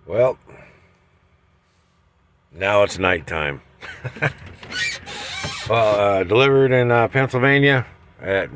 Well, now it's nighttime. Well, delivered in Pennsylvania at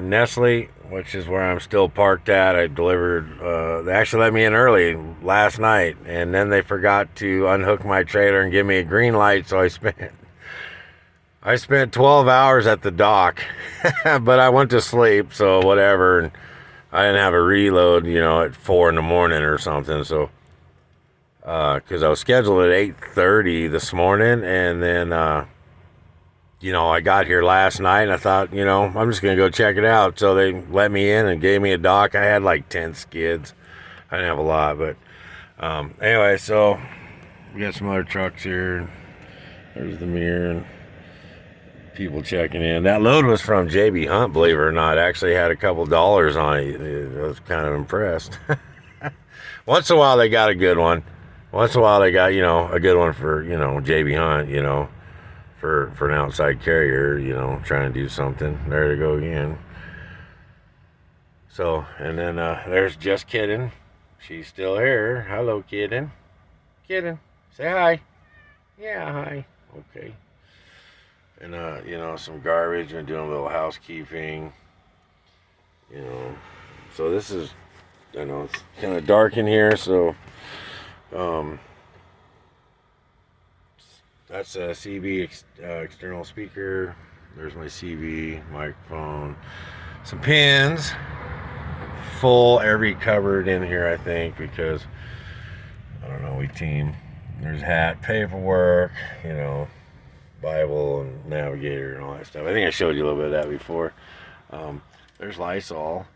Nestle, which is where I'm still parked at. I delivered, they actually let me in early last night, and then they forgot to unhook my trailer and give me a green light, so I spent 12 hours at the dock, but I went to sleep, so whatever, and I didn't have a reload, at 4 in the morning or something, so because I was scheduled at 8:30 this morning, and then I got here last night, and I thought, I'm just gonna go check it out. So they let me in and gave me a dock. I had like 10 skids. I didn't have a lot, but anyway, so we got some other trucks here. There's the mirror and people checking in. That load was from JB Hunt, believe it or not. Actually had a couple dollars on it. I was kind of impressed. Once in a while they got a good one. Once in a while they got, a good one for, JB Hunt, for an outside carrier, trying to do something. There to go again. So, and then there's Just Kidding. She's still here. Hello, Kidding. Kidding. Say hi. Yeah, hi. Okay. And, some garbage and doing a little housekeeping. So this is, it's kind of dark in here, so that's a CB external speaker. There's my CB microphone. Some pins. Full every cupboard in here, I think, because I don't know, we team. There's hat, paperwork, Bible and navigator and all that stuff. I think I showed you a little bit of that before. There's Lysol.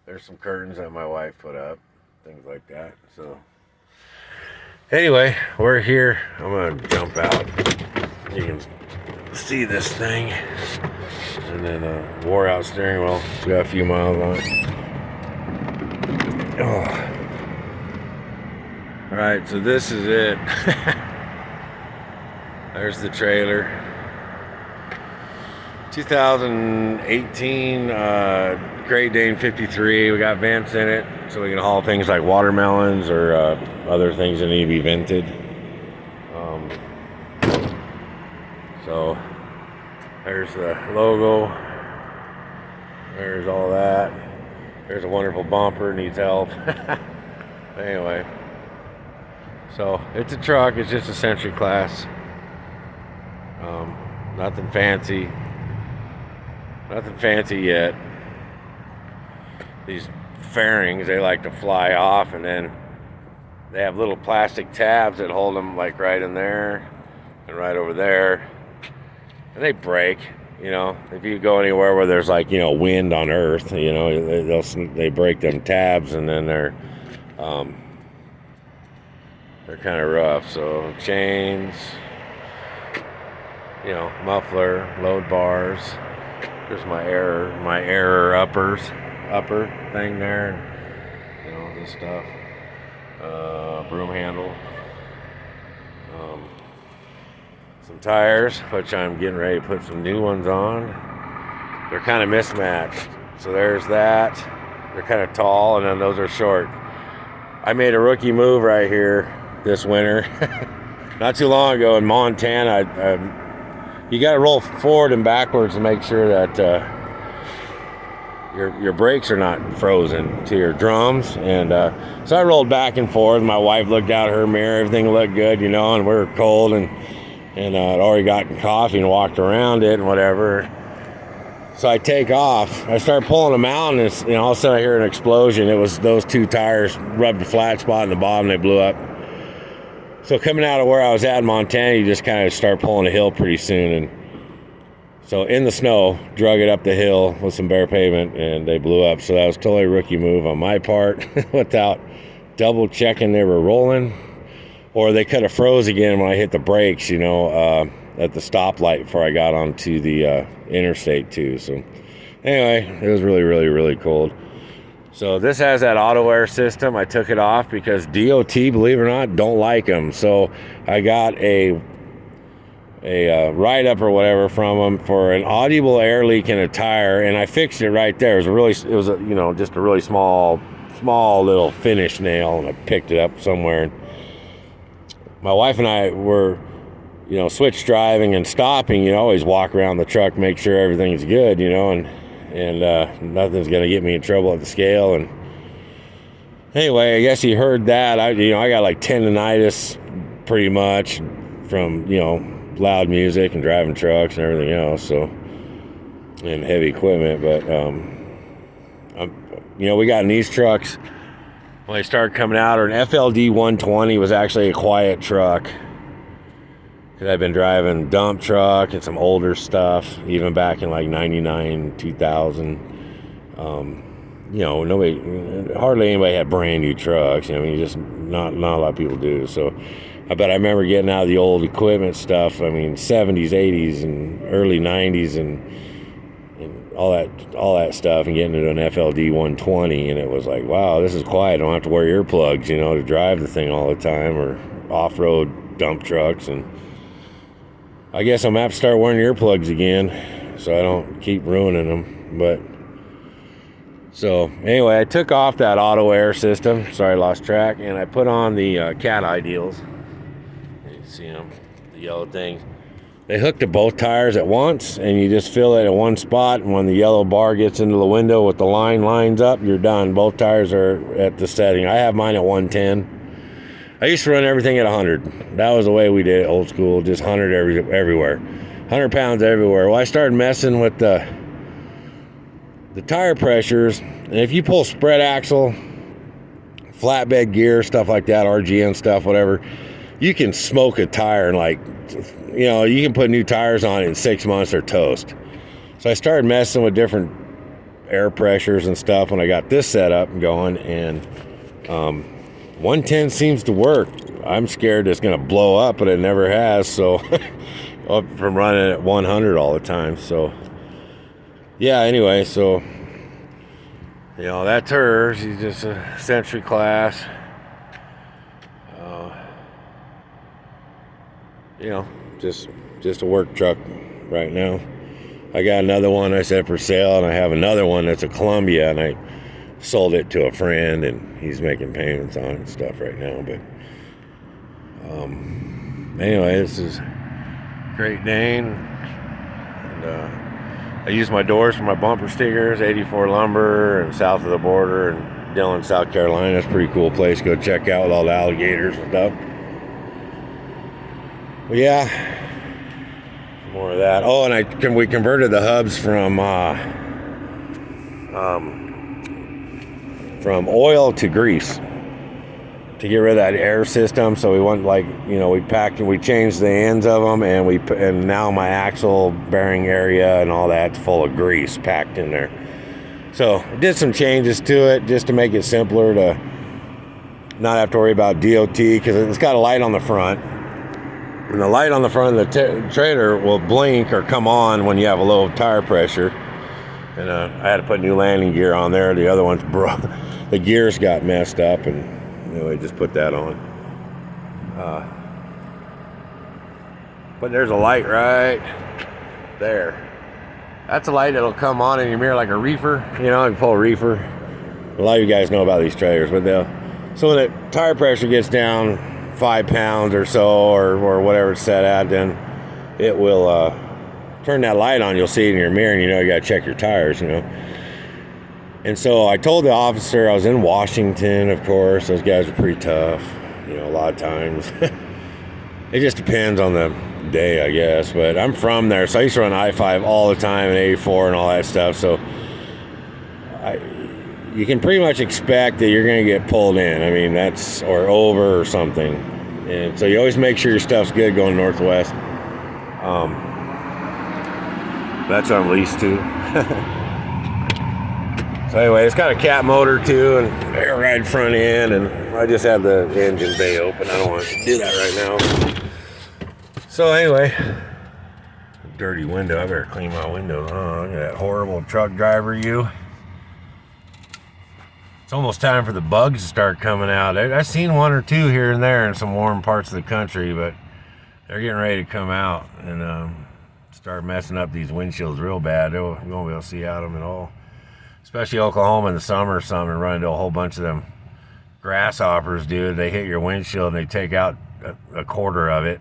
There's some curtains that my wife put up, things like that. So anyway, we're here. I'm gonna jump out. You can see this thing, and then wore out steering wheel. It's got a few miles on it. Oh. All right, so this is it. There's the trailer. 2018 Great Dane 53. We got vents in it, so we can haul things like watermelons or other things that need to be vented. So there's the logo. There's all that. There's a wonderful bumper, needs help. Anyway, so it's a truck. It's just a Century class. Nothing fancy. Nothing fancy yet. These fairings, they like to fly off, and then they have little plastic tabs that hold them like right in there and right over there. And they break, if you go anywhere where there's like, wind on earth, they break them tabs, and then they're kind of rough. So chains, muffler, load bars. There's my error upper thing there, this stuff. Broom handle. Some tires, which I'm getting ready to put some new ones on. They're kind of mismatched. So there's that. They're kind of tall, and then those are short. I made a rookie move right here this winter. Not too long ago in Montana. You got to roll forward and backwards to make sure that your brakes are not frozen to your drums. And so I rolled back and forth. My wife looked out her mirror. Everything looked good, and we were cold, and I'd already gotten coffee and walked around it and whatever. So I take off. I start pulling them out, and all of a sudden I hear an explosion. It was those two tires rubbed a flat spot in the bottom. They blew up. So coming out of where I was at in Montana, you just kind of start pulling a hill pretty soon. And so in the snow, drug it up the hill with some bare pavement, and they blew up. So that was totally a rookie move on my part without double checking they were rolling. Or they could have froze again when I hit the brakes, at the stoplight before I got onto the interstate too. So anyway, it was really, really, really cold. So this has that auto air system. I took it off because DOT, believe it or not, don't like them. So I got a write-up or whatever from them for an audible air leak in a tire, and I fixed it right there. It was just a really small little finish nail, and I picked it up somewhere. my wife and I were, switch driving and stopping. Always walk around the truck, make sure everything's good, and nothing's gonna get me in trouble at the scale. And anyway, I guess he heard that. I got like tendonitis pretty much from loud music and driving trucks and everything else. So, and heavy equipment, but we got in these trucks when they started coming out. Or an FLD 120 was actually a quiet truck. Cause I've been driving dump truck and some older stuff, even back in like 99, 2000. Hardly anybody had brand new trucks. Just not a lot of people do. So, I remember getting out of the old equipment stuff. 70s, 80s, and early 90s, and all that stuff, and getting into an FLD 120, and it was like, wow, this is quiet. I don't have to wear earplugs, to drive the thing all the time, or off-road dump trucks. And I guess I'm gonna have to start wearing earplugs again, so I don't keep ruining them. But so anyway, I took off that auto air system. Sorry, I lost track, and I put on the cat ideals. You see them, the yellow things. They hook to both tires at once, and you just fill it at one spot. And when the yellow bar gets into the window with the line lines up, you're done. Both tires are at the setting. I have mine at 110. I used to run everything at 100. That was the way we did it, old school, just 100 everywhere. 100 pounds everywhere. Well, I started messing with the tire pressures. And if you pull spread axle, flatbed gear, stuff like that, RGN stuff, whatever, you can smoke a tire and you can put new tires on it in 6 months, or toast. So I started messing with different air pressures and stuff when I got this set up and going, and 110 seems to work. I'm scared it's going to blow up, but it never has. So from running at 100 all the time. So yeah, anyway, so that's her. She's just a Century class. Just a work truck right now. I got another one I set for sale, and I have another one that's a Columbia, and I sold it to a friend, and he's making payments on it and stuff right now. But anyway, this is Great Dane, and I use my doors for my bumper stickers. 84 Lumber, and south of the border, and Dillon, South Carolina. It's a pretty cool place to go check out with all the alligators and stuff. But yeah, more of that. Oh, and we converted the hubs from oil to grease to get rid of that air system. So we went we packed and we changed the ends of them, and now my axle bearing area and all that's full of grease packed in there. So I did some changes to it just to make it simpler, to not have to worry about DOT, because it's got a light on the front. And the light on the front of the trailer will blink or come on when you have a low tire pressure. And I had to put new landing gear on there. The other one's broke. The gears got messed up, and I just put that on. But there's a light right there. That's a light that'll come on in your mirror like a reefer. You can pull a reefer. A lot of you guys know about these trailers, but so when the tire pressure gets down 5 pounds or so, or whatever it's set at, then it will turn that light on. You'll see it in your mirror, and you got to check your tires. And so I told the officer, I was in Washington, of course. Those guys are pretty tough, a lot of times. It just depends on the day, I guess. But I'm from there, so I used to run I-5 all the time, and 84 and all that stuff. So you can pretty much expect that you're going to get pulled in. Or over or something. And so you always make sure your stuff's good going northwest. That's on lease too. So anyway, it's got a cat motor too, and air ride front end, and I just have the engine bay open. I don't want to do that right now. So anyway, dirty window. I better clean my window. Oh, look at that horrible truck driver you. It's almost time for the bugs to start coming out. I've seen one or two here and there in some warm parts of the country, but they're getting ready to come out and start messing up these windshields real bad. You won't be able to see out them at all. Especially Oklahoma in the summer or something, and run into a whole bunch of them grasshoppers, dude. They hit your windshield and they take out a quarter of it.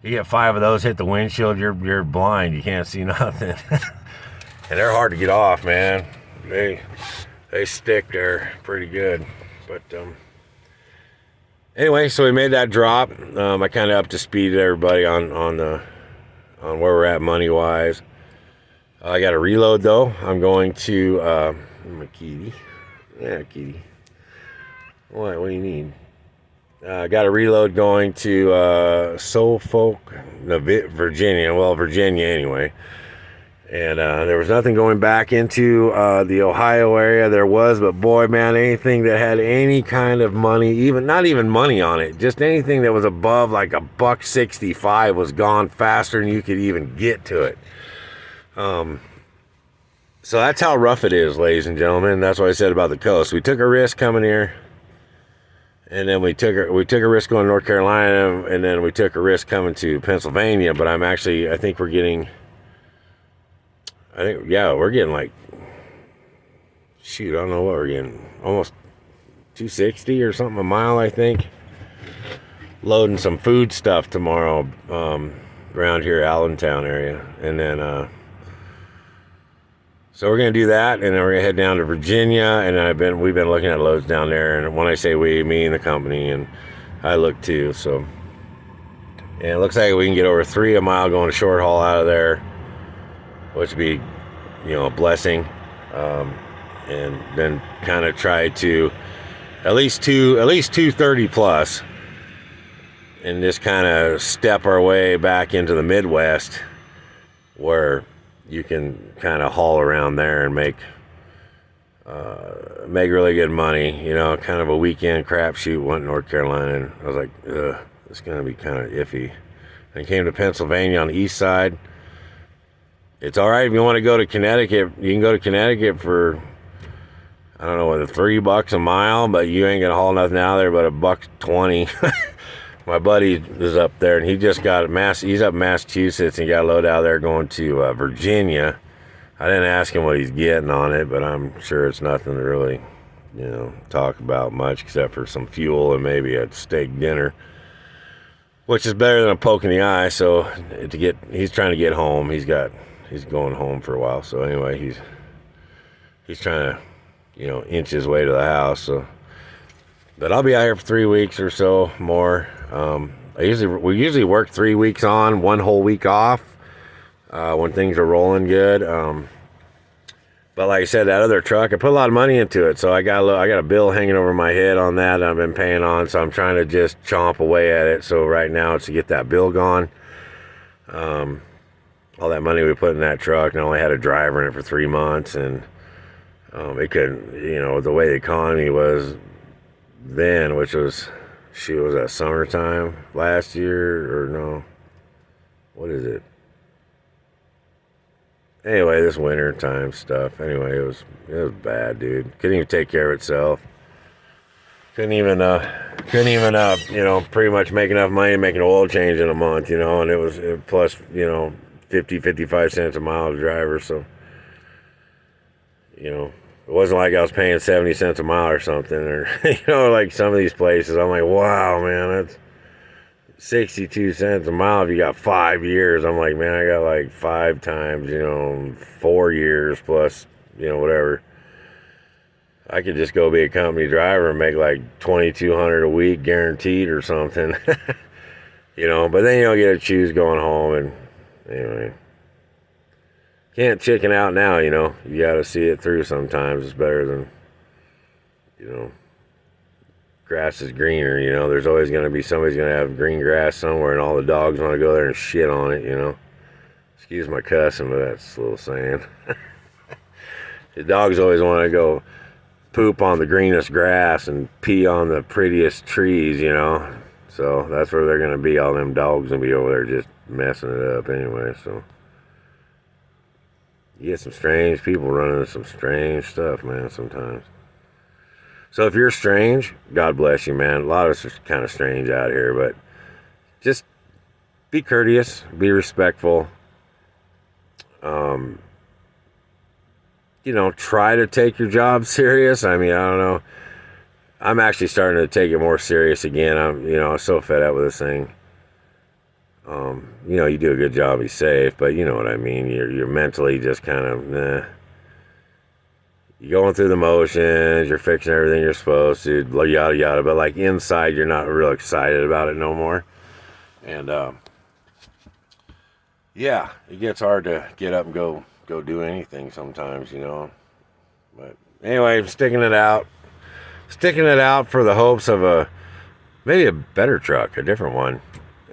You get 5 of those hit the windshield, you're blind. You can't see nothing. And they're hard to get off, man. They stick there pretty good. But anyway, so we made that drop. I kind of up to speed everybody on where we're at money wise. I got to reload though. I'm going to my kitty. Yeah, kitty. What do you need? I got a reload going to Suffolk, Virginia. Well, Virginia anyway. And there was nothing going back into the Ohio area. There was, but boy, man, anything that had any kind of money, not even money on it, just anything that was above like $1.65 was gone faster than you could even get to it. So that's how rough it is, ladies and gentlemen. That's what I said about the coast. We took a risk coming here, and then we took a risk going to North Carolina, and then we took a risk coming to Pennsylvania. But I think we're getting like, shoot, I don't know what we're getting, almost $2.60 or something a mile, I think. Loading some food stuff tomorrow around here, Allentown area, and then so we're gonna do that, and then we're gonna head down to Virginia. And we've been looking at loads down there. And when I say we, me and the company, and I look too. So, and it looks like we can get over 3 a mile going to short haul out of there, which would be, a blessing. And then kind of try to at least 230 plus, and just kind of step our way back into the Midwest, where you can kind of haul around there and make really good money. Kind of a weekend crapshoot. Went to North Carolina, and I was like, ugh, it's gonna be kind of iffy. And came to Pennsylvania on the east side. It's all right if you want to go to Connecticut. You can go to Connecticut for, I don't know, whether $3 a mile, but you ain't gonna haul nothing out of there but $1.20. My buddy is up there, and he just got he's up in Massachusetts, and he got a load out of there going to Virginia. I didn't ask him what he's getting on it, but I'm sure it's nothing to really, talk about much, except for some fuel and maybe a steak dinner, which is better than a poke in the eye. So he's trying to get home. He's going home for a while. So anyway, he's trying to, inch his way to the house. So, but I'll be out here for 3 weeks or so more. We usually work 3 weeks on, 1 whole week off, when things are rolling good. But like I said, that other truck, I put a lot of money into it, so I got a bill hanging over my head on that I've been paying on. So I'm trying to just chomp away at it. So right now it's to get that bill gone. All that money we put in that truck, and I only had a driver in it for 3 months, and it couldn't, the way the economy was then, which was, was that summertime last year, or no, what is it? Anyway, this winter time stuff. Anyway, it was bad, dude. Couldn't even take care of itself. Couldn't even pretty much make enough money to make an oil change in a month, and it was plus, 55 cents a mile to driver. So, it wasn't like I was paying 70 cents a mile or something, or, like some of these places. I'm like, wow, man, that's 62 cents a mile if you got 5 years. I'm like, man, I got like 5 times, 4 years plus, whatever. I could just go be a company driver and make like $2,200 a week guaranteed or something. But then you don't get to choose going home. And anyway, can't chicken out now. You got to see it through sometimes. It's better than, grass is greener. There's always going to be somebody's going to have green grass somewhere, and all the dogs want to go there and shit on it. Excuse my cussing, but that's a little saying. The dogs always want to go poop on the greenest grass and pee on the prettiest trees, so that's where they're going to be. All them dogs going to be over there just messing it up anyway. So you get some strange people running some strange stuff, man, sometimes. So if you're strange, God bless you, man. A lot of us are kind of strange out here, but just be courteous, be respectful. Try to take your job serious. I mean, I don't know. I'm actually starting to take it more serious again. I'm so fed up with this thing. You do a good job, be safe, but you know what I mean. You're mentally just kind of, nah. You're going through the motions, you're fixing everything you're supposed to, yada yada, but like inside, you're not real excited about it no more. And yeah, it gets hard to get up and go do anything sometimes, But anyway, I'm sticking it out for the hopes of maybe a better truck, a different one.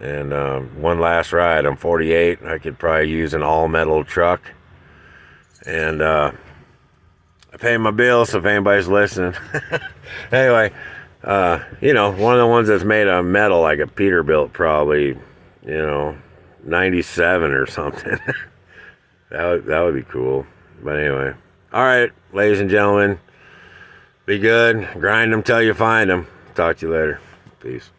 And one last ride. I'm 48. I could probably use an all-metal truck. And I pay my bills, so if anybody's listening. Anyway, one of the ones that's made of metal, like a Peterbilt, probably, 97 or something. that would be cool. But anyway. All right, ladies and gentlemen. Be good. Grind them till you find them. Talk to you later. Peace.